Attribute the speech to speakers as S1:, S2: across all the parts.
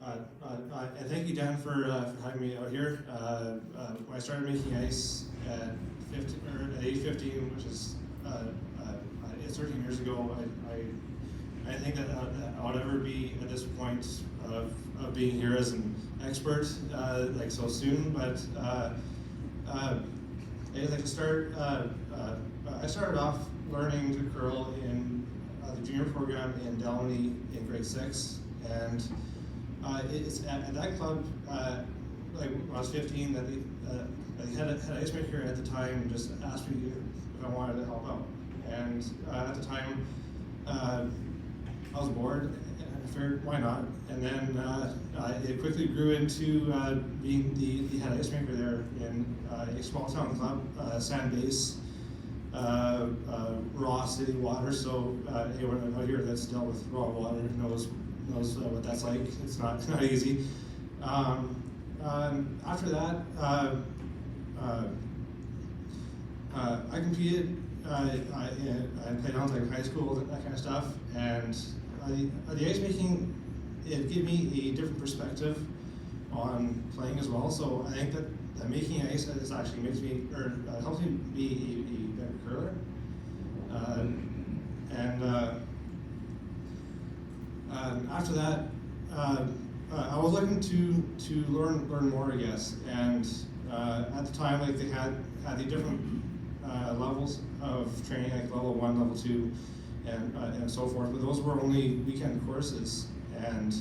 S1: And thank you, Dan, for having me out here. When I started making ice at age 15, which is 13 years ago, I think that I would ever be at this point of being here as an expert like so soon. But I'd like to start. I started off learning to curl in the junior program in Delany in grade 6, and it's at that club, like when I was 15, that they had an ice maker at the time and just asked me if I wanted to help out. And at the time, I was bored, and I figured, why not? And then it quickly grew into being the head ice maker there in a small town club, sand base, raw city water. So anyone out here that's dealt with raw water knows what that's like. It's not easy. After that, I competed. I played on like high school, that kind of stuff, and the ice making, it gave me a different perspective on playing as well. So I think that making ice is actually makes me, or helps me be a better curler. After that, I was looking to learn more, I guess. And at the time, like they had the different levels of training, like level 1, level 2, and so forth. But those were only weekend courses, and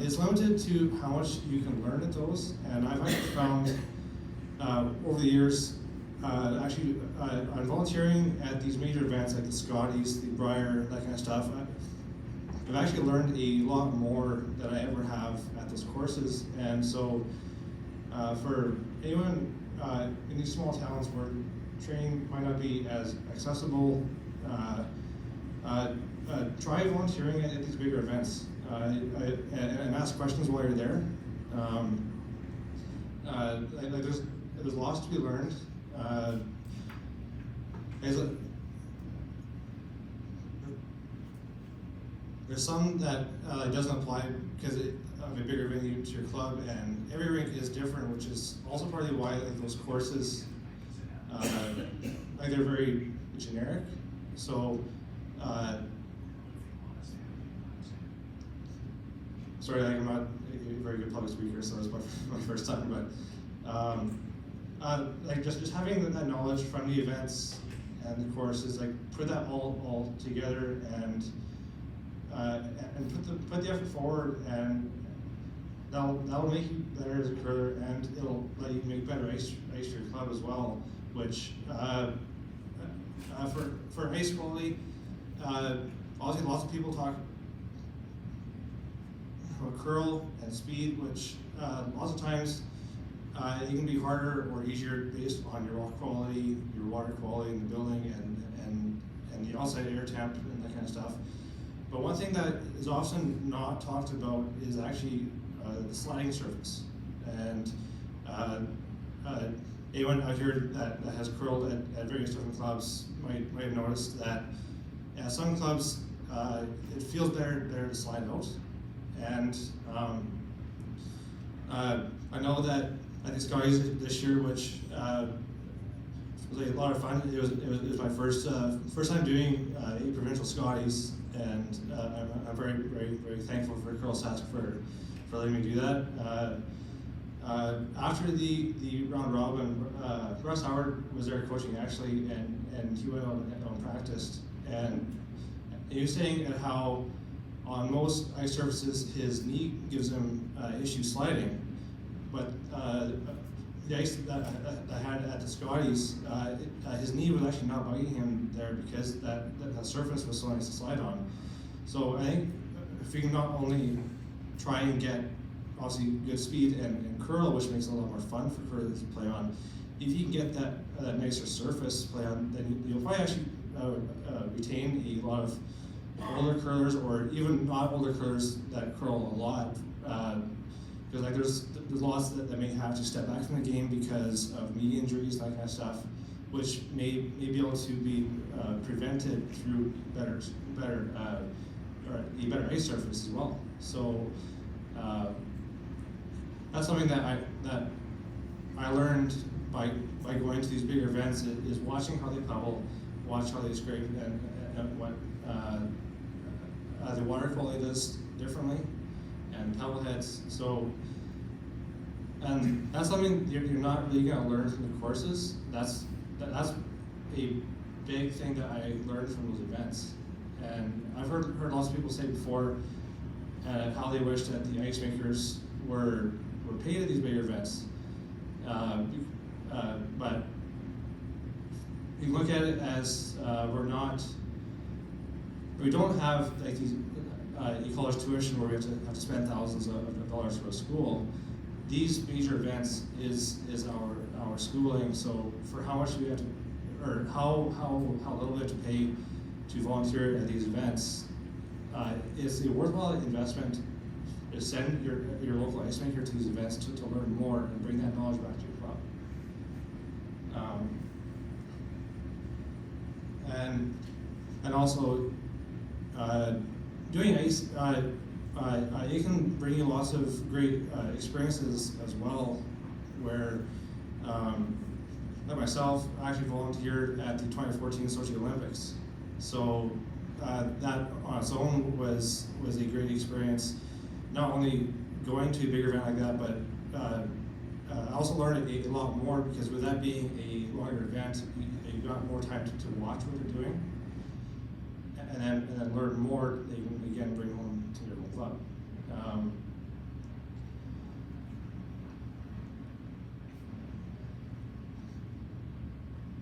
S1: it's limited to how much you can learn at those. And I've actually found over the years, actually on volunteering at these major events like the Scotties, the Briar, that kind of stuff, I've actually learned a lot more than I ever have at those courses. And so for anyone in these small towns where training might not be as accessible, try volunteering at these bigger events and ask questions while you're there. There's lots to be learned. There's some that doesn't apply because of a bigger venue to your club, and every rink is different, which is also partly why like those courses, like they're very generic. So, sorry, I'm not a very good public speaker, so it's my first time, but like just having that knowledge from the events and the courses, like put that all together and put the effort forward, and that'll make you better as a curler, and it'll let you make better ice for your club as well. Which for ice quality, obviously lots of people talk about curl and speed, which lots of times it can be harder or easier based on your rock quality, your water quality in the building, and the outside air temp and that kind of stuff. But one thing that is often not talked about is actually the sliding surface. And anyone out here that has curled at various different clubs might have noticed that at some clubs it feels better to slide out. And I know that at the Scotties this year, which was like a lot of fun. It was my first time doing a provincial Scotties, and I'm very thankful for CURLSASK for letting me do that. After the round robin, Russ Howard was there coaching actually, and he went out and practiced, and he was saying how on most ice surfaces his knee gives him issues sliding, but the ice that I had at the Scotties, his knee was actually not bugging him there because that surface was so nice to slide on. So I think if you can not only try and get obviously good speed and curl, which makes it a lot more fun for curlers to play on, if you can get that nicer surface to play on, then you'll probably actually retain a lot of older curlers, or even not older curlers that curl a lot. Because like there's lots that may have to step back from the game because of knee injuries, that kind of stuff, which may be able to be prevented through a better ice surface as well. So That's something that I learned by going to these bigger events is watching how they pebble, watch how they scrape, and what the water quality does differently, and pebble heads. So, and that's something you're not really gonna learn from the courses. That's a big thing that I learned from those events. And I've heard lots of people say before how they wish that the ice makers were paid at these bigger events. But you look at it as we don't have like these e-college tuition where we have to spend thousands of dollars for a school. These major events is our schooling. So for how much we have to, or how little we have to pay to volunteer at these events, is a worthwhile investment. Is send your local ice maker to these events to learn more and bring that knowledge back to your club. And also doing ice, it can bring you lots of great experiences as well. Where, like myself, I actually volunteered at the 2014 Sochi Olympics. So that on its own was a great experience. Not only going to a bigger event like that, but I also learned a lot more because with that being a longer event, you got more time to watch what they're doing, and then learn more that you can again bring home to your own club.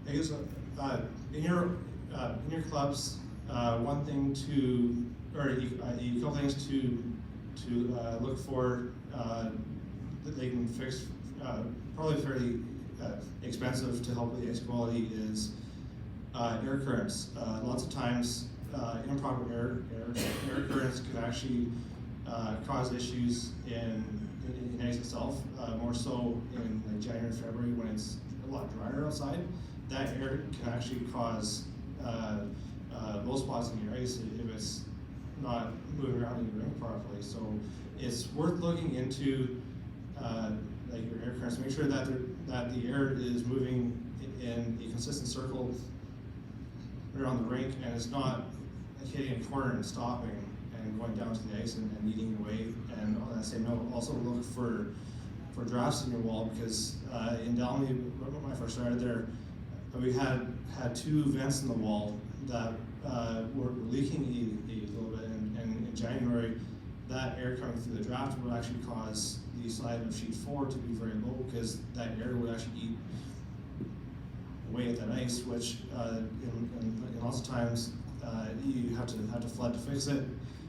S1: I guess in your clubs, one thing or a couple things to look for that they can fix, probably fairly expensive to help with the ice quality, is air currents. Lots of times improper air currents can actually cause issues in ice itself, more so in like January and February when it's a lot drier outside. That air can actually cause low spots in your ice if it's not moving around in your ring properly. So it's worth looking into like your air currents. Make sure that the air is moving in a consistent circle around the rink, and it's not hitting a corner and stopping and going down to the ice and eating away. And on that same note, also look for drafts in your wall, because in Dalmy, when I first started there, we had two vents in the wall that were leaking a little bit, and in January, that air coming through the draft would actually cause the slide of sheet 4 to be very low, because that air would actually eat away at that ice, which in lots of times you have to flood to fix it.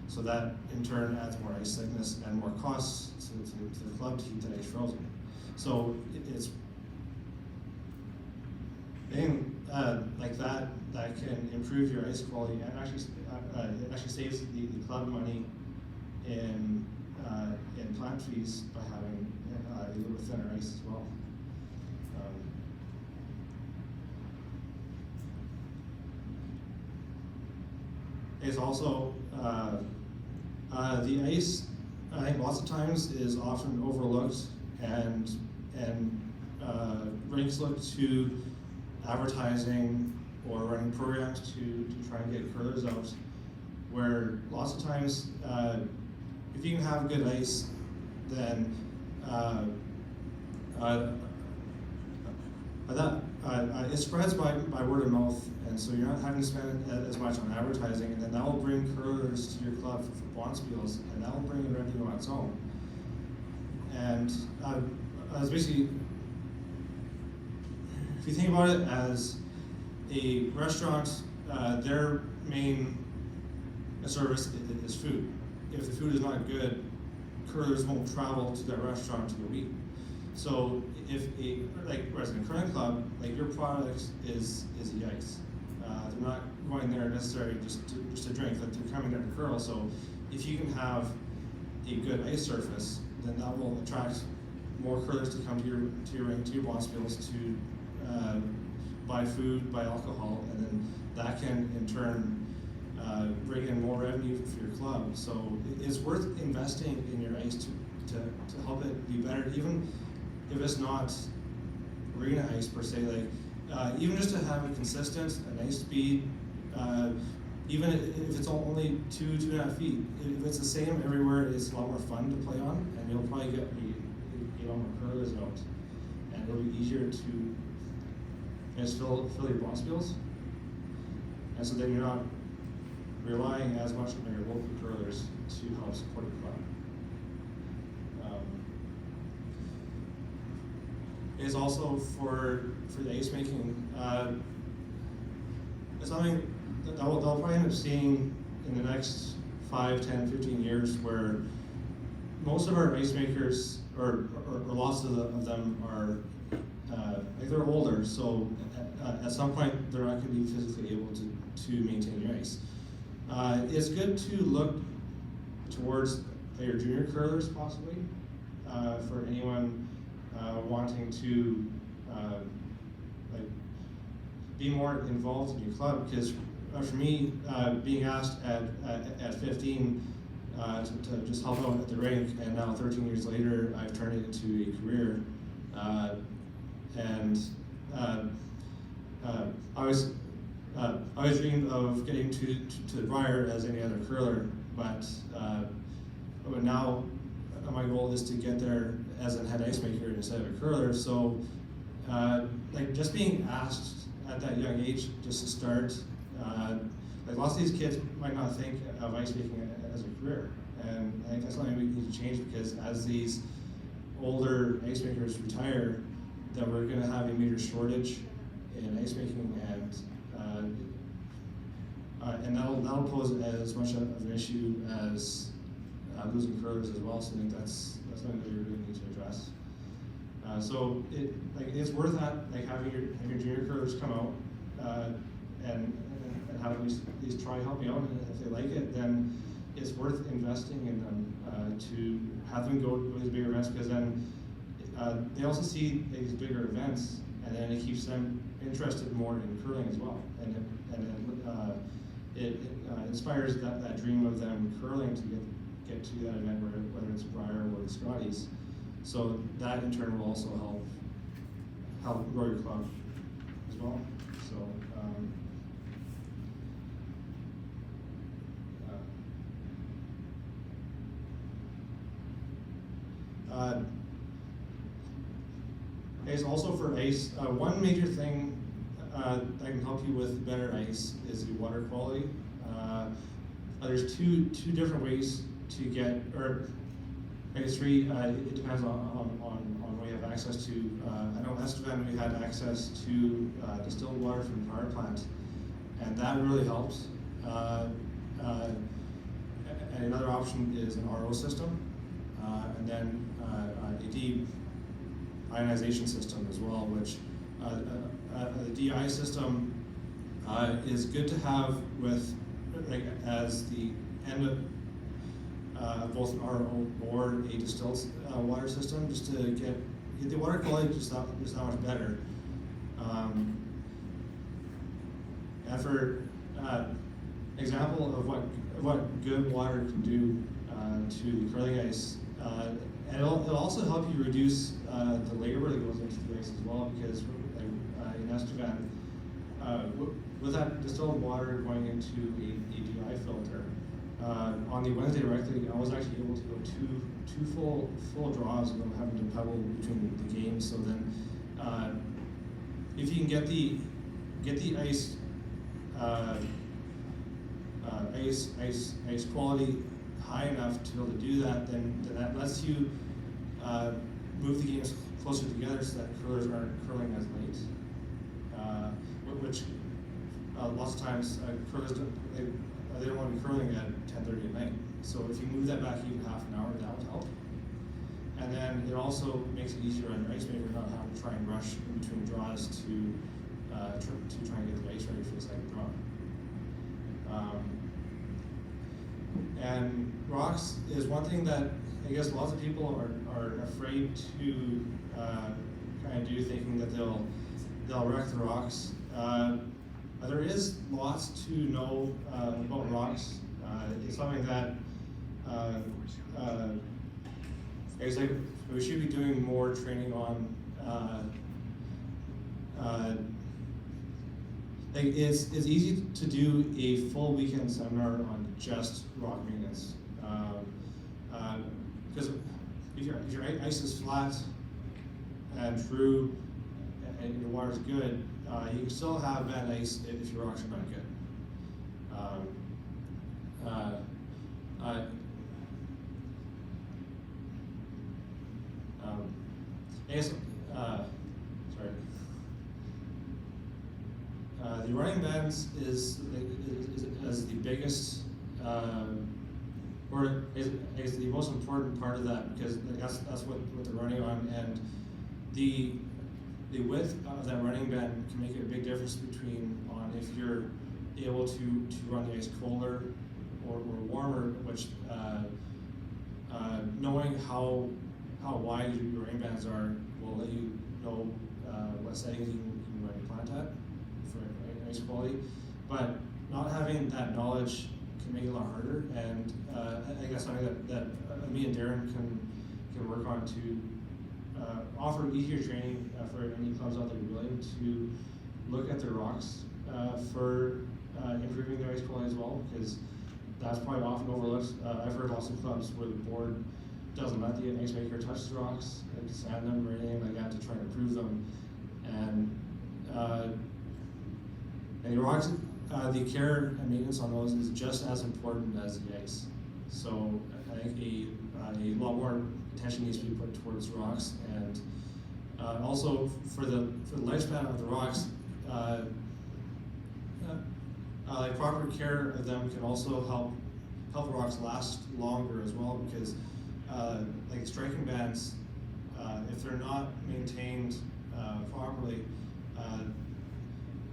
S1: So that in turn adds more ice thickness and more costs to the club to keep that ice frozen. So it's being like that can improve your ice quality, and actually it actually saves the club money in plant fees by having a little bit thinner ice as well. It's also the ice, I think lots of times is often overlooked, and rinks look to advertising or running programs to try and get curlers out, where lots of times if you can have good ice, then it spreads by word of mouth, and so you're not having to spend as much on advertising, and then that will bring curlers to your club for bonspiels, and that will bring in revenue on its own. And as basically, if you think about it as a restaurant, their main service is food. If the food is not good, curlers won't travel to that restaurant to go eat. So if like Resident Curling Club, like your product is the ice. They're not going there necessarily just to drink, like they're coming there to curl. So if you can have a good ice surface, then that will attract more curlers to come to your ring, to your bonspiels, to buy food, buy alcohol, and then that can in turn bring in more revenue for your club. So it's worth investing in your ice to help it be better, even if it's not arena ice per se. Like even just to have a consistent, a nice speed, even if it's only 2.5 feet. If it's the same everywhere, it's a lot more fun to play on, and you'll probably get more curlers out, and it'll be easier to just fill your box wheels. And so then you're not relying as much on your local curlers to help support your club. Is also for the ice making. It's something that they'll probably end up seeing in the next 5, 10, 15 years, where most of our ice makers, or lots of them are, like they're older, so at some point they're not going to be physically able to maintain your ice. It's good to look towards your junior curlers possibly, for anyone wanting to like be more involved in your club, because for me, being asked at 15 to just help out at the rink, and now 13 years later, I've turned it into a career. I always dreamed of getting to the Briar as any other curler, but now my goal is to get there as a head ice maker instead of a curler. So, like just being asked at that young age just to start, like lots of these kids might not think of ice making as a career, and I think that's something we need to change, because as these older ice makers retire, that we're going to have a major shortage in ice making, and that'll pose as much of an issue as losing curlers as well. So I think that's something that we really need to address. So it's worth that, like having your junior curlers come out and have at least try helping out, and if they like it, then it's worth investing in them to have them go to these bigger events, because then they also see these bigger events, and then it keeps them interested more in curling as well, and it inspires that dream of them curling to get to that event, whether it's Briar or the Scotties. So that in turn will also help grow your club as well. So it's also for ice. One major thing that can help you with better ice is the water quality. There's two different ways to get, or I guess three. It depends on what you have access to. I know Estevan, we had access to distilled water from the power plant, and that really helps. And another option is an RO system, and then a de-ionization system as well, which the DI system is good to have with, like, as the end of both an RO or a distilled water system, just to get the water quality just that much better. And for example of what good water can do to the curling ice, and it'll also help you reduce the labor that goes into the ice as well, because in Estevan, with that distilled water going into a DI filter, on the Wednesday directly, I was actually able to go two full draws without having to pedal between the games. So then, if you can get the ice ice quality high enough to be able to do that, then that lets you move the games closer together, so that curlers aren't curling as late. Which lots of times curlers they don't want to be curling at 10:30 at night. So if you move that back even half an hour, that would help. And then it also makes it easier on your ice maker not having to try and rush in between draws to try and get the ice ready for the second draw. And rocks is one thing that I guess lots of people are afraid to kind of do, thinking that they'll wreck the rocks. there is lots to know about rocks. It's something that it's like we should be doing more training on. Like it's easy to do a full weekend seminar on just rock maintenance, because if your ice is flat and true and your water's good, you can still have bad ice if your rocks are not good. I guess, sorry. The running bands is the biggest, or is the most important part of that, because that's what they're running on, and the width of that running band can make a big difference between on if you're able to run the ice colder or warmer, which knowing how wide your running bands are will let you know what settings you can run your plant at for ice quality. But not having that knowledge can make it a lot harder, and I guess something that me and Darren can work on to offer easier training for any clubs out there willing to look at their rocks for improving their ice quality as well, because that's probably often overlooked. I've heard lots of clubs where the board doesn't let the ice maker touch the rocks, like sand them or anything like that to try and improve them. And the rocks, the care and maintenance on those is just as important as the ice. So I think a lot more attention needs to be put towards rocks, and also for the lifespan of the rocks, like proper care of them can also help the rocks last longer as well, because like striking bands, if they're not maintained properly,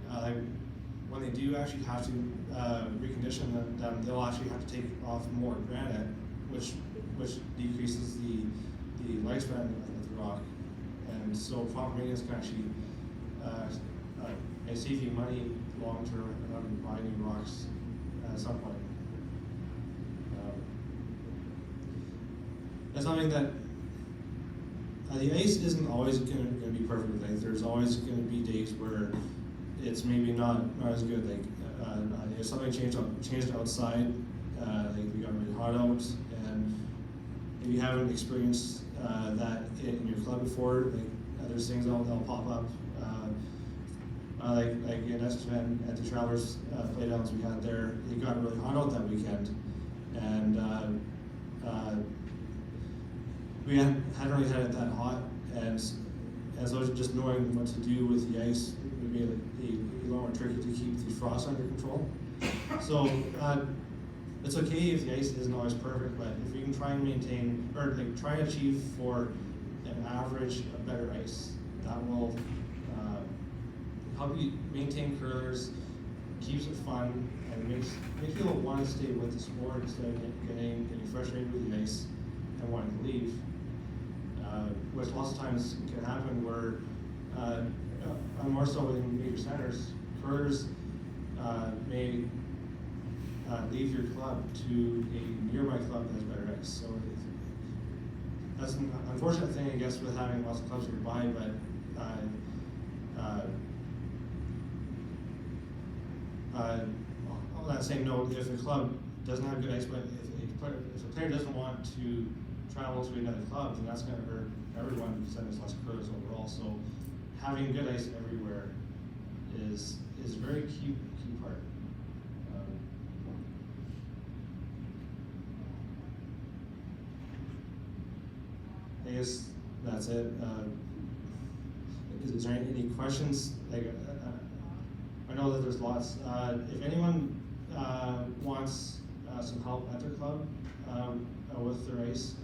S1: like when they do actually have to recondition them, they'll actually have to take off more granite, which decreases the lifespan of the rock. And so proper maintenance can actually save you money long term on buying new rocks at some point. That's something that the ice isn't always going to be perfect. Like there's always going to be days where it's maybe not as good. Like if something changed outside, like we got really hot out, and if you haven't experienced that in your club before, like there's things that'll pop up. Like in Espen at the Travelers playdowns we had there, it got really hot out that weekend, and we hadn't really had it that hot, and so just knowing what to do with the ice would be a lot more tricky to keep the frost under control. So it's okay if the ice isn't always perfect, but if you can try and maintain, or like try and achieve for an average a better ice, that will help you maintain curlers, keeps it fun, and makes people want to stay with the sport instead of getting frustrated with the ice and wanting to leave. Which lots of times can happen where, more so in major centers, curlers may leave your club to a nearby club that has better ice. So that's an unfortunate thing, I guess, with having lots of clubs nearby, but on that same note, if the club doesn't have good ice, but if a player doesn't want to travel to another club, then that's going to hurt everyone, because then there's less curlers overall. So having good ice everywhere is a very key part. I guess that's it. Is there any questions? Like, I know that there's lots. If anyone wants some help at their club with their ice,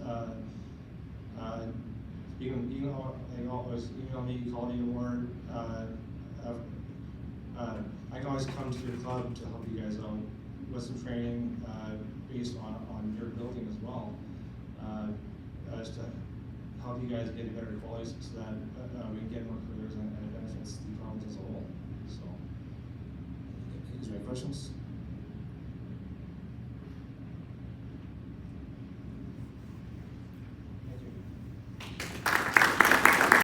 S1: you can always email me, call me, or I can always come to your club to help you guys out with some training based on your building as well, just to help you guys get a better quality so that we can get more curlers and it benefits the province as a whole. So Is there any questions?